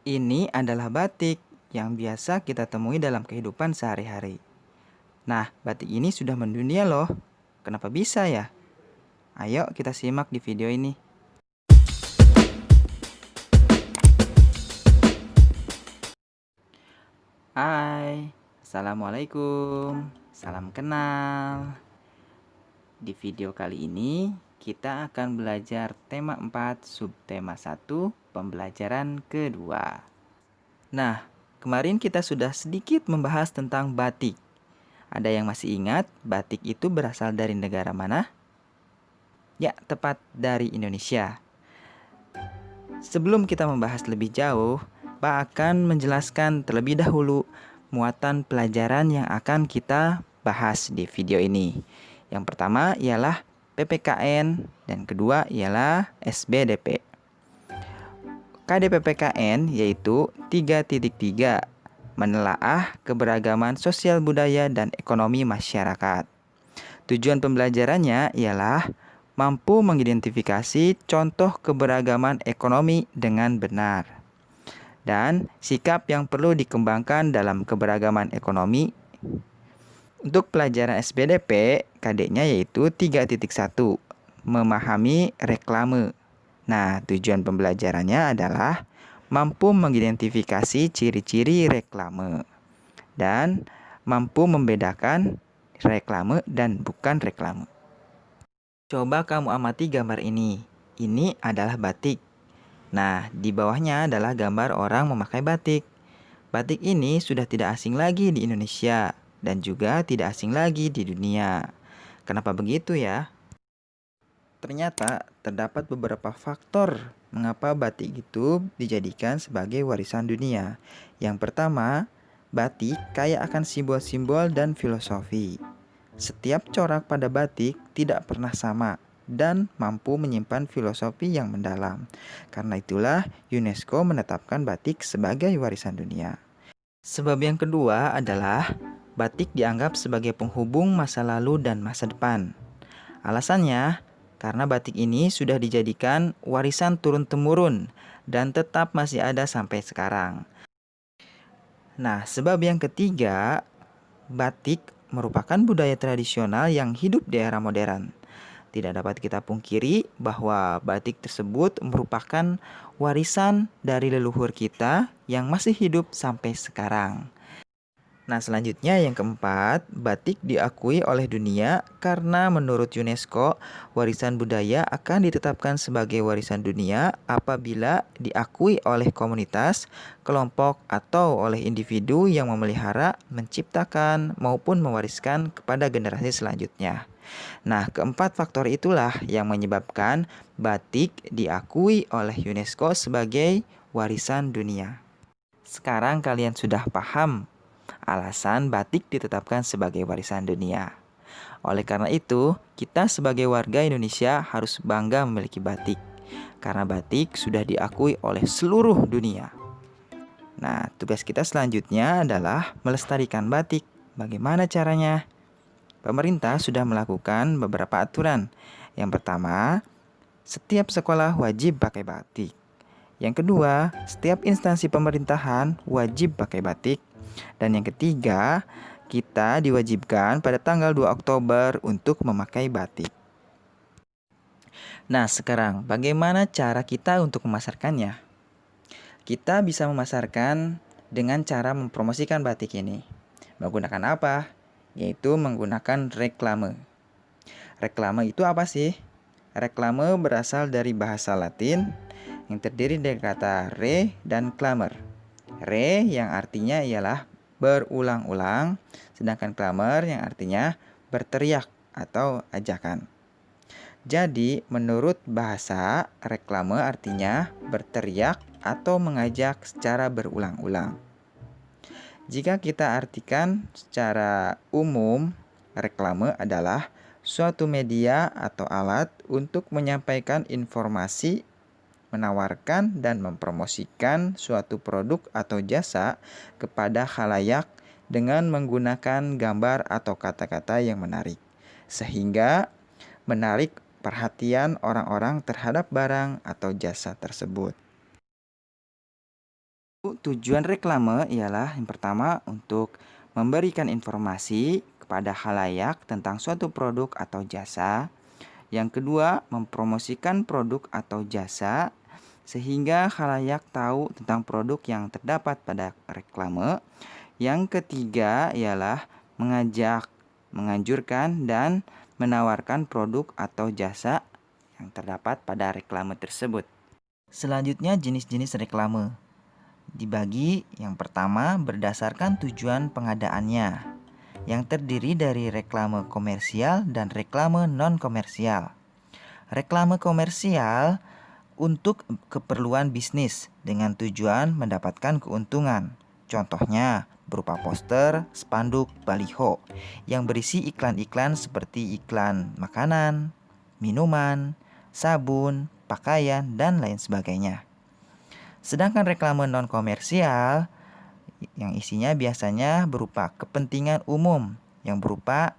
Ini adalah batik yang biasa kita temui dalam kehidupan sehari-hari. Nah, batik ini sudah mendunia loh. Kenapa bisa ya? Ayo kita simak di video ini. Hai, Assalamualaikum. Salam kenal. Di video kali ini, kita akan belajar tema 4, subtema 1, pembelajaran kedua. Nah, kemarin kita sudah sedikit membahas tentang batik. Ada yang masih ingat batik itu berasal dari negara mana? Ya, tepat dari Indonesia. Sebelum kita membahas lebih jauh, Pak akan menjelaskan terlebih dahulu muatan pelajaran yang akan kita bahas di video ini. Yang pertama ialah PPKN dan kedua ialah SBDP. KDPPKN yaitu 3.3 menelaah keberagaman sosial budaya dan ekonomi masyarakat. Tujuan pembelajarannya ialah mampu mengidentifikasi contoh keberagaman ekonomi dengan benar dan sikap yang perlu dikembangkan dalam keberagaman ekonomi. Untuk pelajaran SBDP, KD-nya yaitu 3.1, memahami reklame. Nah, tujuan pembelajarannya adalah mampu mengidentifikasi ciri-ciri reklame dan mampu membedakan reklame dan bukan reklame. Coba kamu amati gambar ini. Ini adalah batik. Nah, di bawahnya adalah gambar orang memakai batik. Batik ini sudah tidak asing lagi di Indonesia dan juga tidak asing lagi di dunia. Kenapa begitu ya? Ternyata terdapat beberapa faktor mengapa batik itu dijadikan sebagai warisan dunia. Yang pertama, batik kaya akan simbol-simbol dan filosofi. Setiap corak pada batik tidak pernah sama dan mampu menyimpan filosofi yang mendalam. Karena itulah UNESCO menetapkan batik sebagai warisan dunia. Sebab yang kedua adalah batik dianggap sebagai penghubung masa lalu dan masa depan. Alasannya, karena batik ini sudah dijadikan warisan turun-temurun dan tetap masih ada sampai sekarang. Nah, sebab yang ketiga, batik merupakan budaya tradisional yang hidup di era modern. Tidak dapat kita pungkiri bahwa batik tersebut merupakan warisan dari leluhur kita yang masih hidup sampai sekarang. Nah, selanjutnya yang keempat, batik diakui oleh dunia karena menurut UNESCO, warisan budaya akan ditetapkan sebagai warisan dunia apabila diakui oleh komunitas, kelompok, atau oleh individu yang memelihara, menciptakan, maupun mewariskan kepada generasi selanjutnya. Nah, keempat faktor itulah yang menyebabkan batik diakui oleh UNESCO sebagai warisan dunia. Sekarang kalian sudah paham alasan batik ditetapkan sebagai warisan dunia. Oleh karena itu, kita sebagai warga Indonesia harus bangga memiliki batik, karena batik sudah diakui oleh seluruh dunia. Nah, tugas kita selanjutnya adalah melestarikan batik. Bagaimana caranya? Pemerintah sudah melakukan beberapa aturan. Yang pertama, setiap sekolah wajib pakai batik. Yang kedua, setiap instansi pemerintahan wajib pakai batik. Dan yang ketiga, kita diwajibkan pada tanggal 2 Oktober untuk memakai batik. Nah, sekarang bagaimana cara kita untuk memasarkannya? Kita bisa memasarkan dengan cara mempromosikan batik ini. Menggunakan apa? Yaitu menggunakan reklame. Reklame itu apa sih? Reklame berasal dari bahasa Latin yang terdiri dari kata re dan clamer. Re yang artinya ialah berulang-ulang, sedangkan clamer yang artinya berteriak atau ajakan. Jadi, menurut bahasa, reklame artinya berteriak atau mengajak secara berulang-ulang. Jika kita artikan secara umum, reklame adalah suatu media atau alat untuk menyampaikan informasi, menawarkan dan mempromosikan suatu produk atau jasa kepada khalayak dengan menggunakan gambar atau kata-kata yang menarik, sehingga menarik perhatian orang-orang terhadap barang atau jasa tersebut. Tujuan reklame ialah yang pertama untuk memberikan informasi kepada khalayak tentang suatu produk atau jasa. Yang kedua, mempromosikan produk atau jasa sehingga khalayak tahu tentang produk yang terdapat pada reklame. Yang ketiga ialah mengajak, menganjurkan, dan menawarkan produk atau jasa yang terdapat pada reklame tersebut. Selanjutnya, jenis-jenis reklame dibagi yang pertama berdasarkan tujuan pengadaannya, yang terdiri dari reklame komersial dan reklame non-komersial. Reklame komersial untuk keperluan bisnis dengan tujuan mendapatkan keuntungan. Contohnya berupa poster, spanduk, baliho yang berisi iklan-iklan seperti iklan makanan, minuman, sabun, pakaian, dan lain sebagainya. Sedangkan reklame non-komersial yang isinya biasanya berupa kepentingan umum yang berupa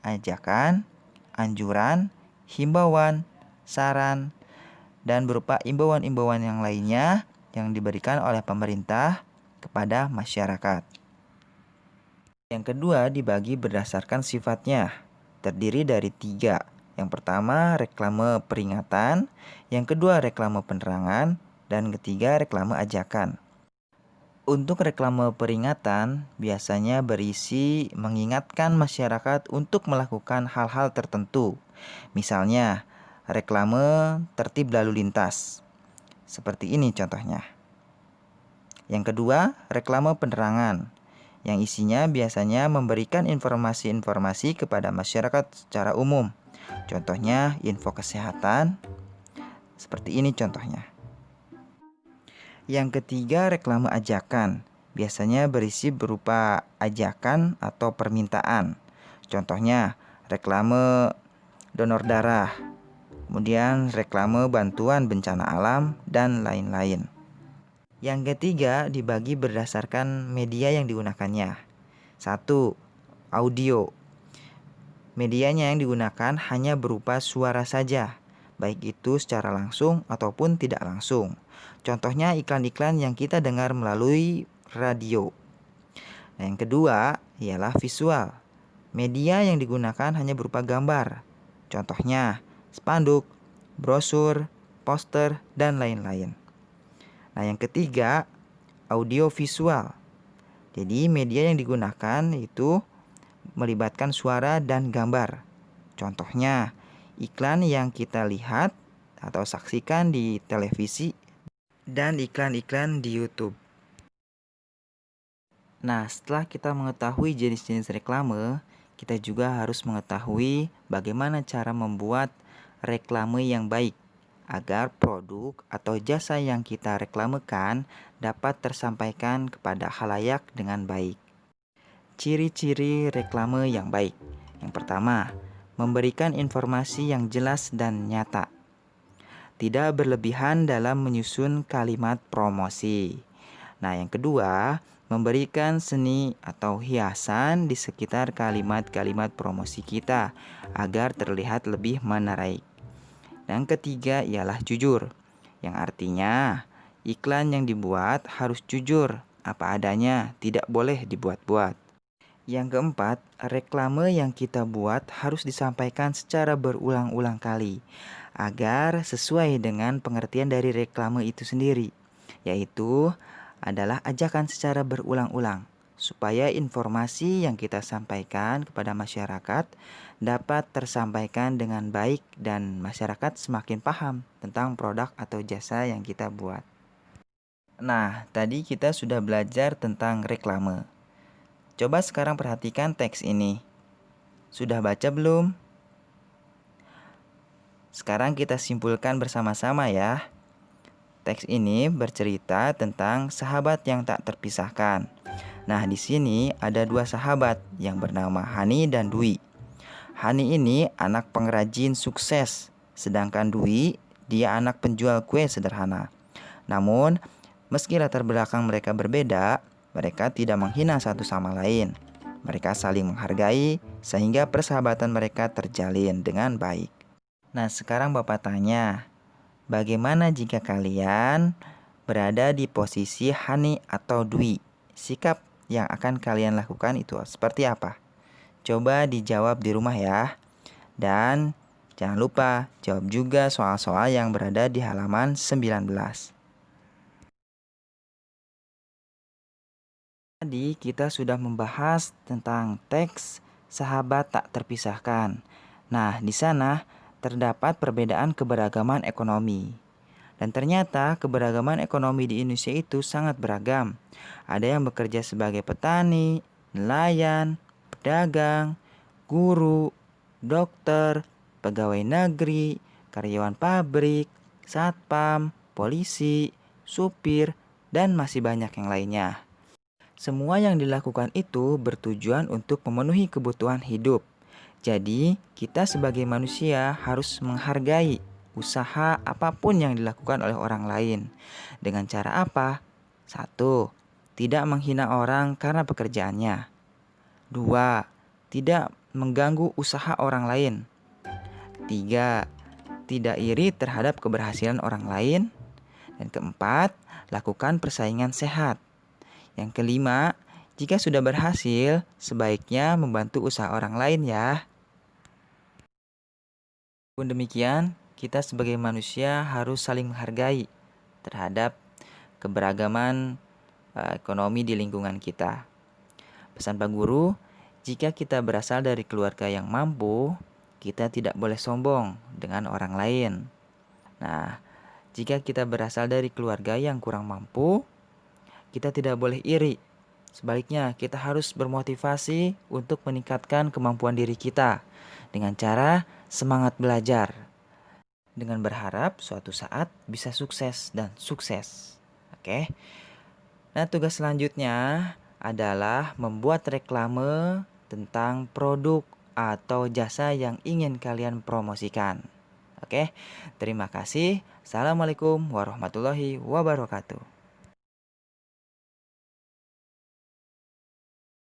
ajakan, anjuran, himbauan, saran, dan berupa imbauan-imbauan yang lainnya yang diberikan oleh pemerintah kepada masyarakat. Yang kedua dibagi berdasarkan sifatnya, terdiri dari 3. Yang pertama reklame peringatan, yang kedua reklame penerangan, dan ketiga reklame ajakan. Untuk reklame peringatan biasanya berisi mengingatkan masyarakat untuk melakukan hal-hal tertentu. Misalnya, reklame tertib lalu lintas. Seperti ini contohnya. Yang kedua, reklame penerangan, yang isinya biasanya memberikan informasi-informasi kepada masyarakat secara umum. Contohnya, info kesehatan. Seperti ini contohnya. Yang ketiga, reklame ajakan. Biasanya berisi berupa ajakan atau permintaan. Contohnya, reklame donor darah, kemudian reklame bantuan bencana alam, dan lain-lain. Yang ketiga, dibagi berdasarkan media yang digunakannya. 1. Audio. Medianya yang digunakan hanya berupa suara saja, baik itu secara langsung ataupun tidak langsung. Contohnya iklan-iklan yang kita dengar melalui radio. Nah, yang kedua ialah visual. Media yang digunakan hanya berupa gambar. Contohnya spanduk, brosur, poster, dan lain-lain. Nah, yang ketiga audio visual. Jadi media yang digunakan itu melibatkan suara dan gambar. Contohnya iklan yang kita lihat atau saksikan di televisi dan iklan-iklan di YouTube. Nah, setelah kita mengetahui jenis-jenis reklame, kita juga harus mengetahui bagaimana cara membuat reklame yang baik agar produk atau jasa yang kita reklamekan dapat tersampaikan kepada khalayak dengan baik. Ciri-ciri reklame yang baik. Yang pertama, memberikan informasi yang jelas dan nyata. Tidak berlebihan dalam menyusun kalimat promosi. Nah, yang kedua, memberikan seni atau hiasan di sekitar kalimat-kalimat promosi kita agar terlihat lebih menarik. Dan ketiga ialah jujur, yang artinya iklan yang dibuat harus jujur apa adanya, tidak boleh dibuat-buat. Yang keempat, reklame yang kita buat harus disampaikan secara berulang-ulang kali agar sesuai dengan pengertian dari reklame itu sendiri, yaitu adalah ajakan secara berulang-ulang supaya informasi yang kita sampaikan kepada masyarakat dapat tersampaikan dengan baik dan masyarakat semakin paham tentang produk atau jasa yang kita buat. Nah, tadi kita sudah belajar tentang reklame. Coba sekarang perhatikan teks ini. Sudah baca belum? Sekarang kita simpulkan bersama-sama ya. Teks ini bercerita tentang sahabat yang tak terpisahkan. Nah, di sini ada 2 sahabat yang bernama Hani dan Dwi. Hani ini anak pengrajin sukses, sedangkan Dwi dia anak penjual kue sederhana. Namun, meski latar belakang mereka berbeda, mereka tidak menghina satu sama lain. Mereka saling menghargai sehingga persahabatan mereka terjalin dengan baik. Nah, sekarang Bapak tanya, bagaimana jika kalian berada di posisi Hani atau Dwi. Sikap yang akan kalian lakukan itu seperti apa? Coba dijawab di rumah ya. Dan jangan lupa jawab juga soal-soal yang berada di halaman 19. Tadi kita sudah membahas tentang teks sahabat tak terpisahkan. Nah, di sana terdapat perbedaan keberagaman ekonomi. Dan ternyata keberagaman ekonomi di Indonesia itu sangat beragam. Ada yang bekerja sebagai petani, nelayan, pedagang, guru, dokter, pegawai negeri, karyawan pabrik, satpam, polisi, supir, dan masih banyak yang lainnya. Semua yang dilakukan itu bertujuan untuk memenuhi kebutuhan hidup. Jadi, kita sebagai manusia harus menghargai usaha apapun yang dilakukan oleh orang lain. Dengan cara apa? 1. Tidak menghina orang karena pekerjaannya. 2. Tidak mengganggu usaha orang lain. 3. Tidak iri terhadap keberhasilan orang lain. Dan keempat, lakukan persaingan sehat. Yang kelima, jika sudah berhasil, sebaiknya membantu usaha orang lain ya. Pun demikian, kita sebagai manusia harus saling menghargai terhadap keberagaman ekonomi di lingkungan kita. Pesan Pak Guru, jika kita berasal dari keluarga yang mampu, kita tidak boleh sombong dengan orang lain. Nah, jika kita berasal dari keluarga yang kurang mampu, kita tidak boleh iri. Sebaliknya, kita harus bermotivasi untuk meningkatkan kemampuan diri kita dengan cara semangat belajar. Dengan berharap suatu saat bisa sukses dan sukses. Oke. Nah, tugas selanjutnya adalah membuat reklame tentang produk atau jasa yang ingin kalian promosikan. Oke. Terima kasih. Assalamualaikum warahmatullahi wabarakatuh.